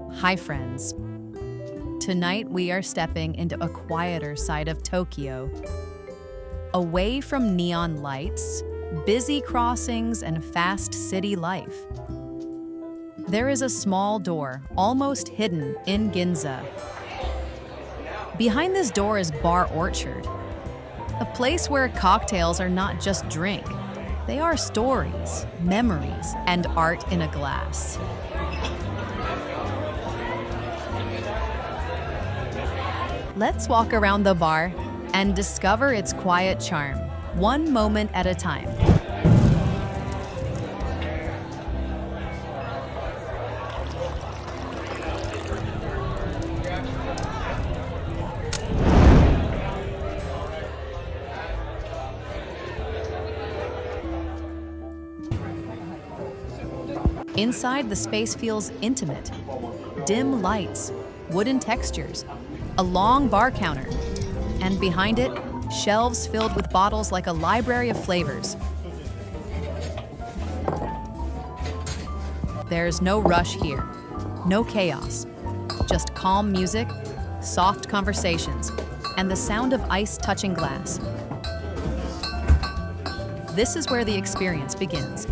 Hi friends. Tonight we are stepping into a quieter side of Tokyo. Away from neon lights, busy crossings, and fast city life. There is a small door, almost hidden, in Ginza. Behind this door is Bar Orchard, a place where cocktails are not just drink. They are stories, memories, and art in a glass. Let's walk around the bar and discover its quiet charm, one moment at a time. Inside, the space feels intimate. Dim lights, wooden textures, a long bar counter, and behind it, shelves filled with bottles like a library of flavors. There's no rush here, no chaos, just calm music, soft conversations, and the sound of ice touching glass. This is where the experience begins.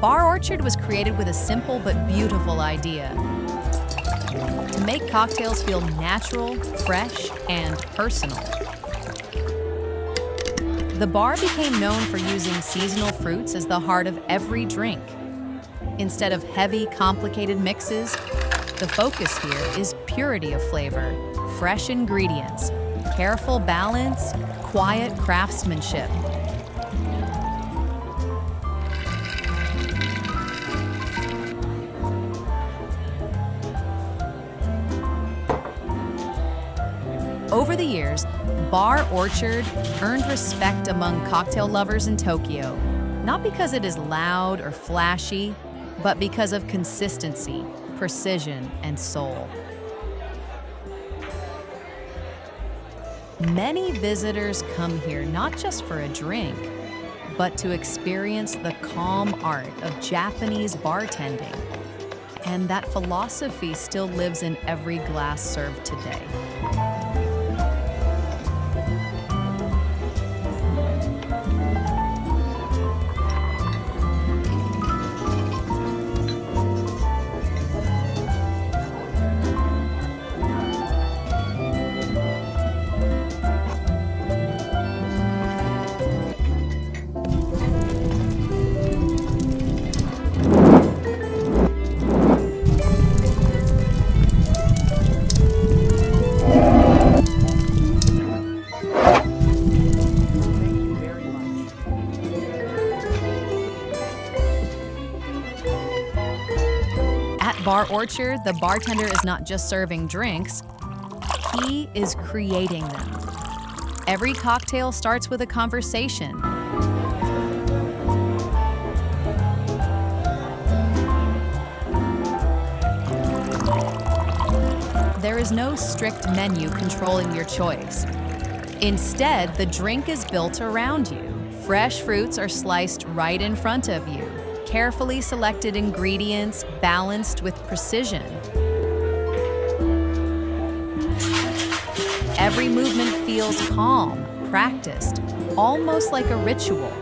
Bar Orchard was created with a simple but beautiful idea: to make cocktails feel natural, fresh, and personal. The bar became known for using seasonal fruits as the heart of every drink. Instead of heavy, complicated mixes, the focus here is purity of flavor, fresh ingredients, careful balance, quiet craftsmanship. Over the years, Bar Orchard earned respect among cocktail lovers in Tokyo, not because it is loud or flashy, but because of consistency, precision, and soul. Many visitors come here not just for a drink, but to experience the calm art of Japanese bartending. And that philosophy still lives in every glass served today. At Bar Orchard, the bartender is not just serving drinks, he is creating them. Every cocktail starts with a conversation. There is no strict menu controlling your choice. Instead, the drink is built around you. Fresh fruits are sliced right in front of you. Carefully selected ingredients balanced with precision. Every movement feels calm, practiced, almost like a ritual.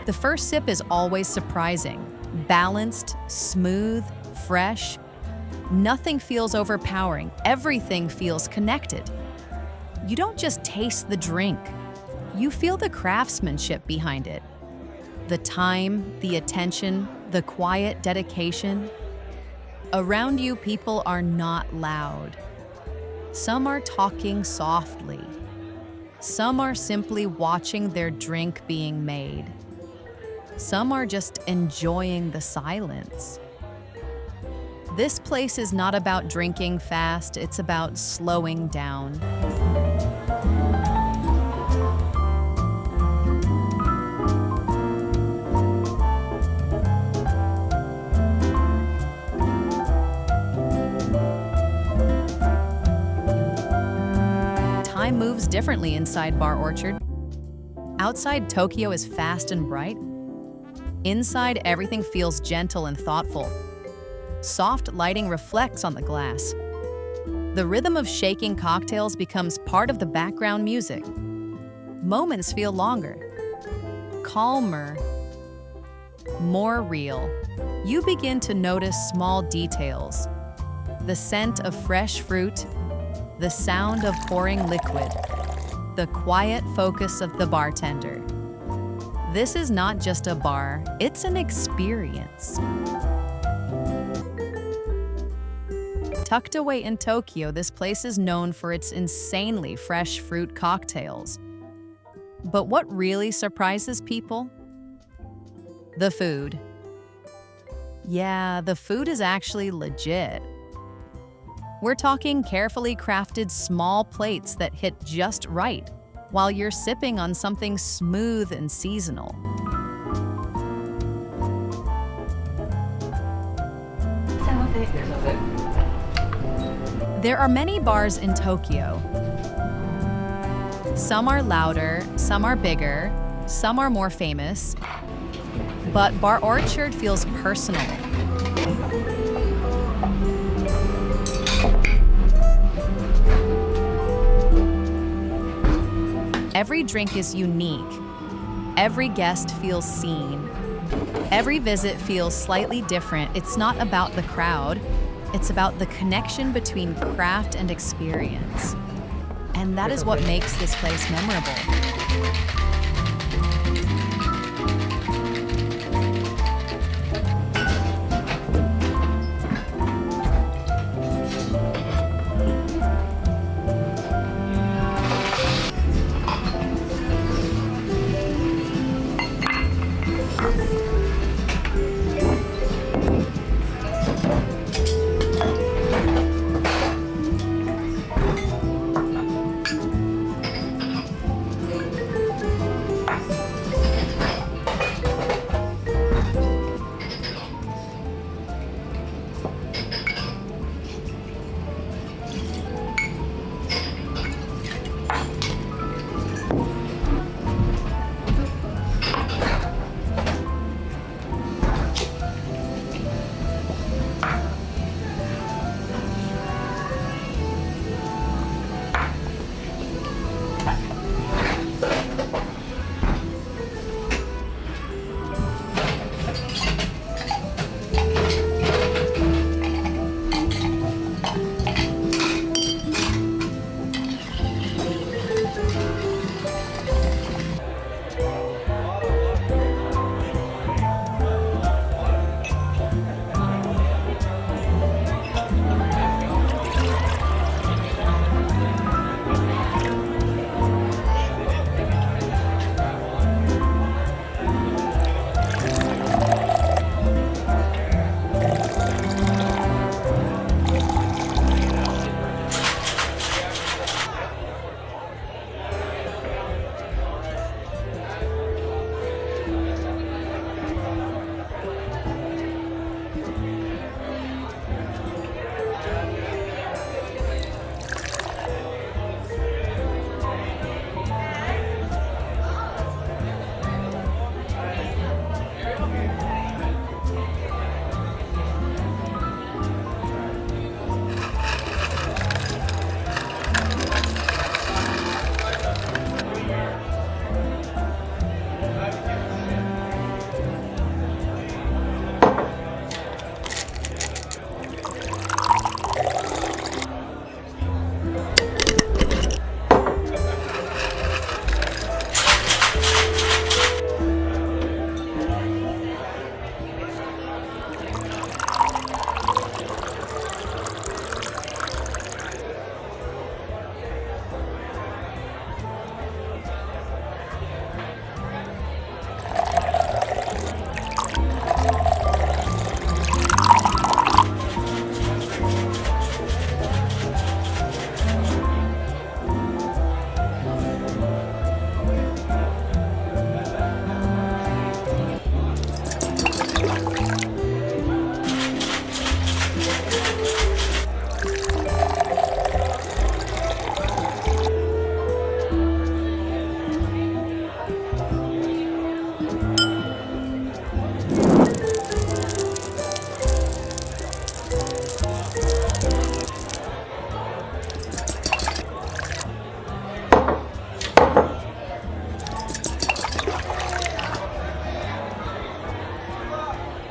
The first sip is always surprising. Balanced, smooth, fresh. Nothing feels overpowering. Everything feels connected. You don't just taste the drink. You feel the craftsmanship behind it. The time, the attention, the quiet dedication. Around you, people are not loud. Some are talking softly. Some are simply watching their drink being made. Some are just enjoying the silence. This place is not about drinking fast, it's about slowing down. Time moves differently inside Bar Orchard. Outside, Tokyo is fast and bright. Inside, everything feels gentle and thoughtful. Soft lighting reflects on the glass. The rhythm of shaking cocktails becomes part of the background music. Moments feel longer, calmer, more real. You begin to notice small details. The scent of fresh fruit, the sound of pouring liquid, the quiet focus of the bartender. This is not just a bar, it's an experience. Tucked away in Tokyo, this place is known for its insanely fresh fruit cocktails. But what really surprises people? The food. Yeah, the food is actually legit. We're talking carefully crafted small plates that hit just right, while you're sipping on something smooth and seasonal. There are many bars in Tokyo. Some are louder, some are bigger, some are more famous, but Bar Orchard feels personal. Every drink is unique. Every guest feels seen. Every visit feels slightly different. It's not about the crowd. It's about the connection between craft and experience. And that is what makes this place memorable.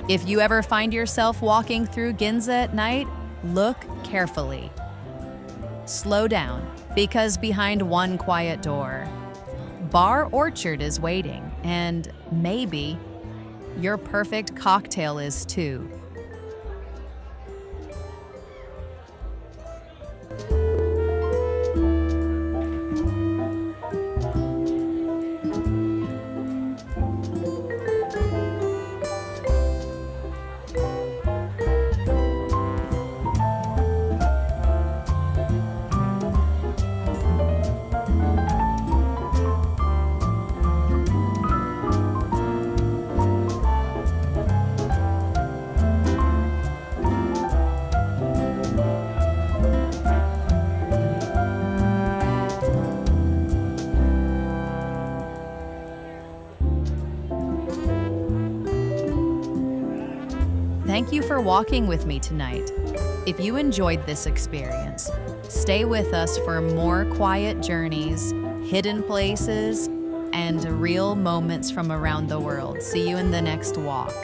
If you ever find yourself walking through Ginza at night, look carefully. Slow down, because behind one quiet door, Bar Orchard is waiting, and maybe your perfect cocktail is too. Thank you for walking with me tonight. If you enjoyed this experience, stay with us for more quiet journeys, hidden places, and real moments from around the world. See you in the next walk.